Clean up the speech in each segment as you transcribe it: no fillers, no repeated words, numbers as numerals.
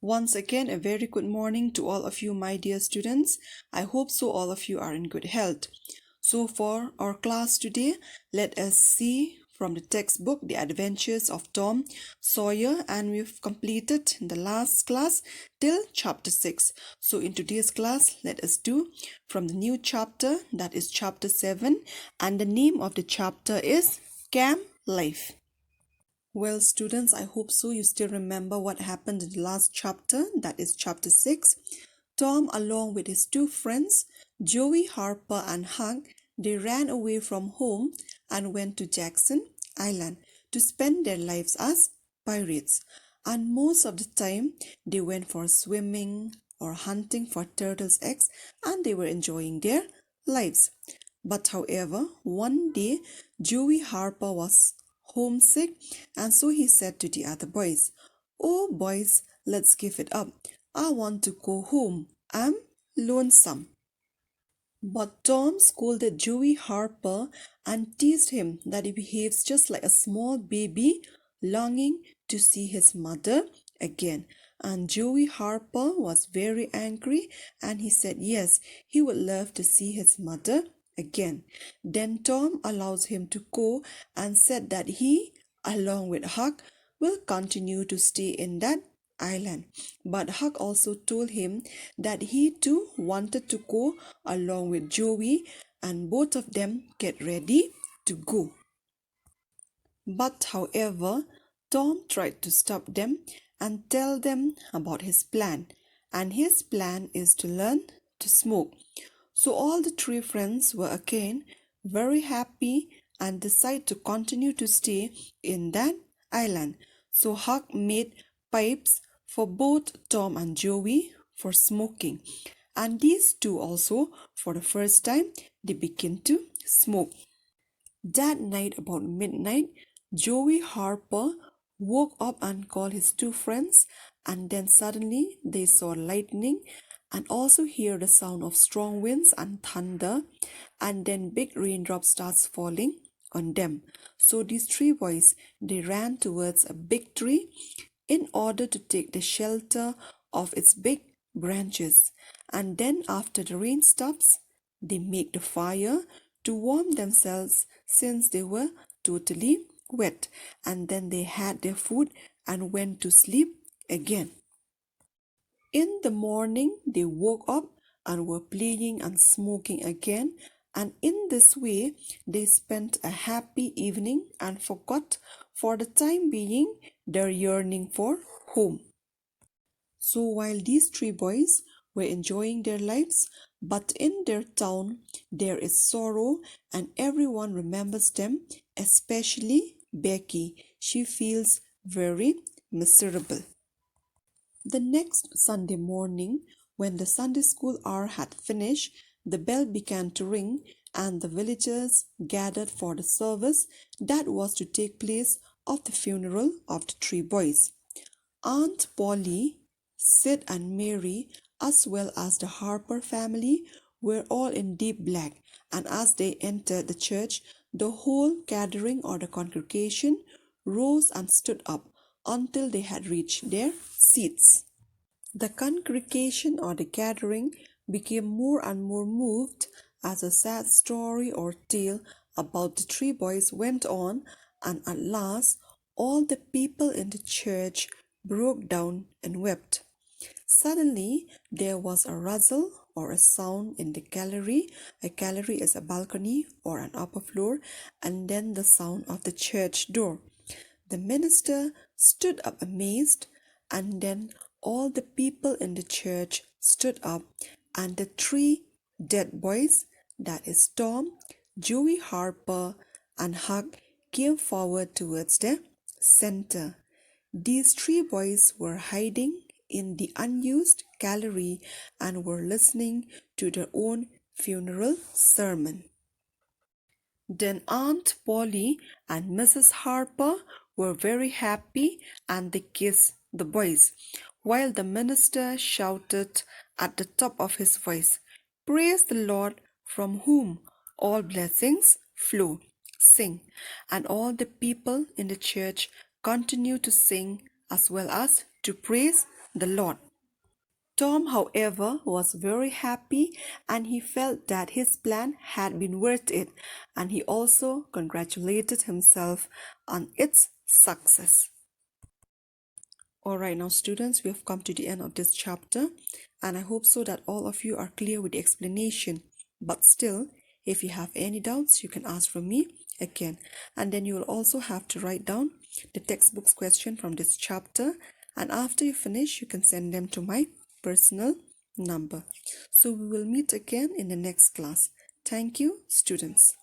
Once again, a very good morning to all of you, my dear students. I hope so all of you are in good health. So for our class today, let us see from the textbook The Adventures of Tom Sawyer, and we've completed in the last class till chapter 6. So in today's class, let us do from the new chapter, that is chapter 7, and the name of the chapter is Camp Life. Well, students, I hope so you still remember what happened in the last chapter, that is chapter 6. Tom, along with his two friends, Joey, Harper, and Hank, they ran away from home and went to Jackson Island to spend their lives as pirates. And most of the time, they went for swimming or hunting for turtles' eggs, and they were enjoying their lives. But however, one day, Joey Harper was homesick, and so he said to the other boys, "Oh, boys, let's give it up. I want to go home. I'm lonesome." But Tom scolded Joey Harper and teased him that he behaves just like a small baby longing to see his mother again. And Joey Harper was very angry, and he said yes, he would love to see his mother again. Then Tom allows him to go and said that he, along with Huck, will continue to stay in that island. But Huck also told him that he too wanted to go along with Joey, and both of them get ready to go. But however, Tom tried to stop them and tell them about his plan, and his plan is to learn to smoke. So all the three friends were again very happy and decided to continue to stay in that island. So Huck made pipes for both Tom and Joey for smoking. And these two also, for the first time, they begin to smoke. That night about midnight, Joey Harper woke up and called his two friends, and then suddenly they saw lightning and also hear the sound of strong winds and thunder, and then big raindrops starts falling on them. So these three boys, they ran towards a big tree in order to take the shelter of its big branches. And then after the rain stops, they make the fire to warm themselves since they were totally wet. And then they had their food and went to sleep again. In the morning, they woke up and were playing and smoking again, and in this way, they spent a happy evening and forgot for the time being their yearning for home. So while these three boys were enjoying their lives, but in their town there is sorrow, and everyone remembers them, especially Becky. She feels very miserable. The next Sunday morning, when the Sunday school hour had finished, the bell began to ring, and the villagers gathered for the service that was to take place of the funeral of the three boys. Aunt Polly, Sid, and Mary, as well as the Harper family, were all in deep black, and as they entered the church, the whole gathering or the congregation rose and stood up until they had reached their seats. The congregation or the gathering became more and more moved as a sad story or tale about the three boys went on, and at last all the people in the church broke down and wept. Suddenly there was a rustle or a sound in the gallery. A gallery is a balcony or an upper floor, and then the sound of the church door. The minister stood up amazed, and then all the people in the church stood up, and the three dead boys, that is Tom, Joey Harper, and Huck, came forward towards the center. These three boys were hiding in the unused gallery and were listening to their own funeral sermon. Then Aunt Polly and Mrs. Harper were very happy, and they kissed the boys, while the minister shouted at the top of his voice, "Praise the Lord, from whom all blessings flow. Sing." And all the people in the church continued to sing as well as to praise the Lord. Tom, however, was very happy and he felt that his plan had been worth it, and he also congratulated himself on its success. Alright, now students, we have come to the end of this chapter, and I hope so that all of you are clear with the explanation. But still, if you have any doubts, you can ask from me again, and then you will also have to write down the textbook's question from this chapter, and after you finish, you can send them to my personal number. So we will meet again in the next class. Thank you, students.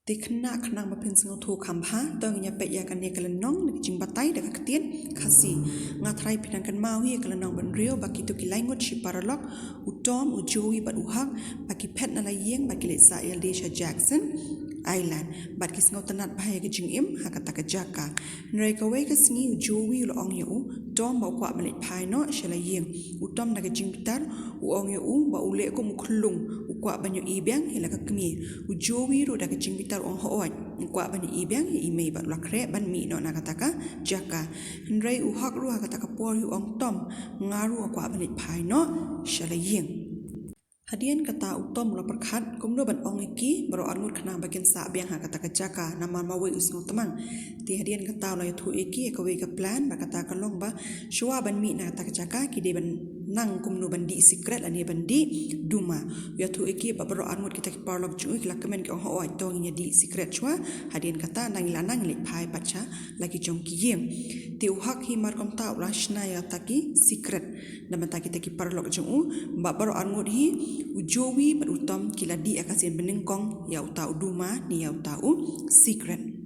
Ti khna khna ma phin sing thu kham ha tong nya pe ya kan ne kala nong ni jing batai da ka tien khasi nga thrai phin kan mau hi kala nong ban rio ba ki to ki lai ngot shi paralok u tom u joey ba u hak ba ki phet na la yeng ba ki le sa el de sha Jackson Island bat ki sngot tanat bhai ka jing im ha ka ta ka jaka nrei ka we ka sngi u joey lo ong yu tom ba kwa ma le phai no sha la yeng u tom na ka jing tar u ong yu ba u le ko mu khulung u kwa ba nyu i beng hi la ka kmi u joey ro da ka jing tar ong hooi kwa ban i beng i mei ba la kre ban mi no na ka ta ka jaka nrei u hak ru ha ka ta ka por yu ong tom nga ru kwa ban i phai no sha la yeng Hadian kata utom la perkhat kumno ban ong iki baro angut khana bakin sa biang ha kata jaka nama mawe usngo tamang ti hadian kata la thu iki ka we ka plan ba kata ka long ba shwa ban mi na kata jaka ki de ban nang kumno ban di secret ani ban di duma ya thu iki ba baro angut kita ki parlok ju ik la kamen ki ho ai tong nya di secret chwa hadian kata nang la nang le phai pacha lagi jong ki yem ti u hak hi mar kom ta la shna ya taki secret nama ta kita ki parlok ju ba baro angut hi ujowi berutam kila di akasin benengkong ya utau duma ni ya utau secret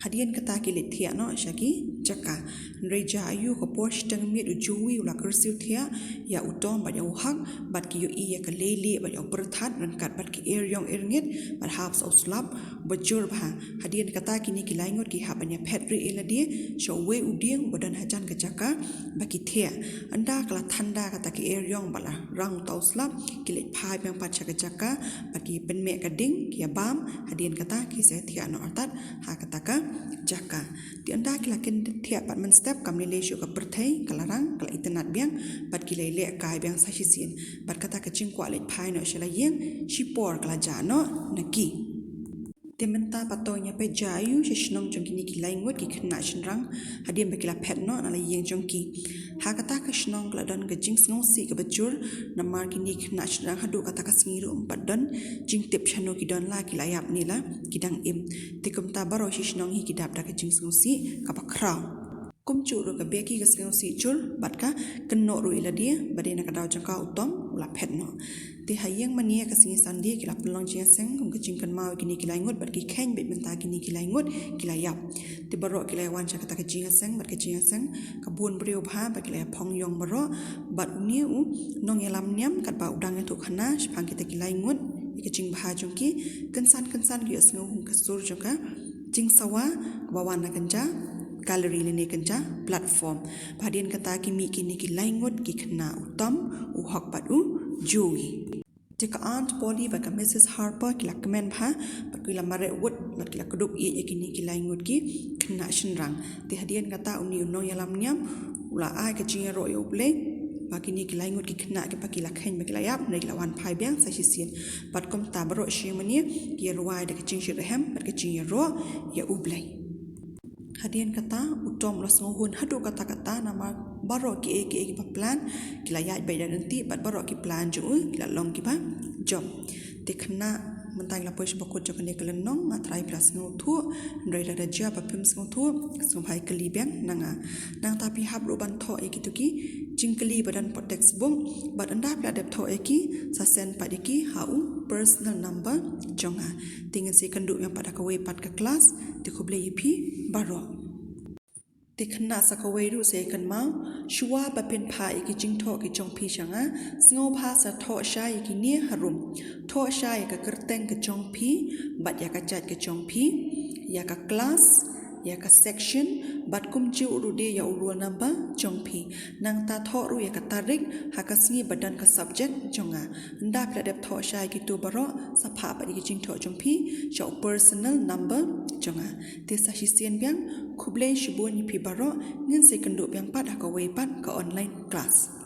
hadian kata kilit thia no shaki jaka nreja ayu ko posh tang mit ujowi ula kursiu thia ya utom ba ya hak bat ki yo i ya ka lele ba ya perthat ran kat bat ki er yong erngit bat habs of slap bajur ba hadian kata kini ki laingot ki habanya phetri eladi sho we udieng bodan hajan ka jaka ba ki thia anda kala thanda kata ki er yong bala rang tau slap kilit phai bang pat chaka jaka ba ki pen me ka ding ki bam hadian kata ki se thia no atat ha kata ka jaka di anda kila ken thia pat man step kam le shu ka perthai kalarang kala itenat biang bat ki le kai biang sa hisin bat kata ka chingkwa le phai no shala yeng shipor kala jano naki tementa patonya pe jayu shishnong jongki ni kilai ngot ki khna shinrang hadiam bakila phet no na la yeng jongki hakata ka shnong kala don ka jing snong si ka bajur namar ki ni khna shinrang hadu kata ka sngi ro padon jing tip chano ki don la ki layap ni la kidang im tikum ta baro shishnong hi kidap da ka jing snong si ka bakra kum chu ro ka beki ka snong si chur bat ka kenno ro ila dia badena ka daw jangka utom la phet no ti hayang mania ka singi sandi kila pelong jing seng kum ka jing kan mau kini kila ngot bat ki khen bet menta kini kila ngot kila yap ti baro kila wan cha ka jing seng bat ka jing seng ka bun brio bha ba kila phong yong baro bat uni u nong yalam nyam kat ba udang tu khana phang kita kila ngot ka jing bha jong ki kansan ki asngo hum ka sur jong ka jing sawa bawan na kanja gallery le ne kanja platform bhadien kata ki mi ki ni ki laingot ki khna utam u hak pat u joey tika aunt Polly ba ka Mrs Harper ki la comment bha ba ki la mare wot ba ki la kudup e ki ni ki laingot ki khna shinrang ti hadien kata uni no yalam nyam ula ai ka jinga ro yo ble ba ki ni ki laingot ki khna ki pa ki la khen ba ki la yap ne la wan phai biang sa shi sin bat kom ta baro shi mani ki ruai da ki jing shi rehem ba ki jing ro ya ublai hadian kata utom los ngohun hadu kata nama baro ki pa plan kila ya bai dan nanti bat baro ki plan ju kila long ki ba job tikna mentang la pois bakut jo kene kala nong ma trai plus ngo thu ndai la ja pa pim ngo thu so bhai kali beng nanga nang tapi hab ro ban tho e ki tu ki jingkali badan pot textbook bat anda pla dep tho e ki sa send pa ki hau personal number jonga tingin se kandu yang pada ka we pat ka class ti khoble ipi baro tikna sakawai ru se kan ma shuwa ba pin pha ki jing tho ki chong phi changa sngo pha sa tho sha ki ni harum tho sha ka kerteng ka chong phi bat ya ka chat ka chong phi ya ka class ya ka section bat kum chi uru de ya uru number chong phi nang ta tho ru ya ka tarik ha ka sngi badan ka subject jonga nda pra dep tho sha ki tu baro sa pha ba ki jing tho chong phi show personal number changa te sa shi sien biang khuble shibon ni pi baro nin second do biang pat ka wei pat ka online class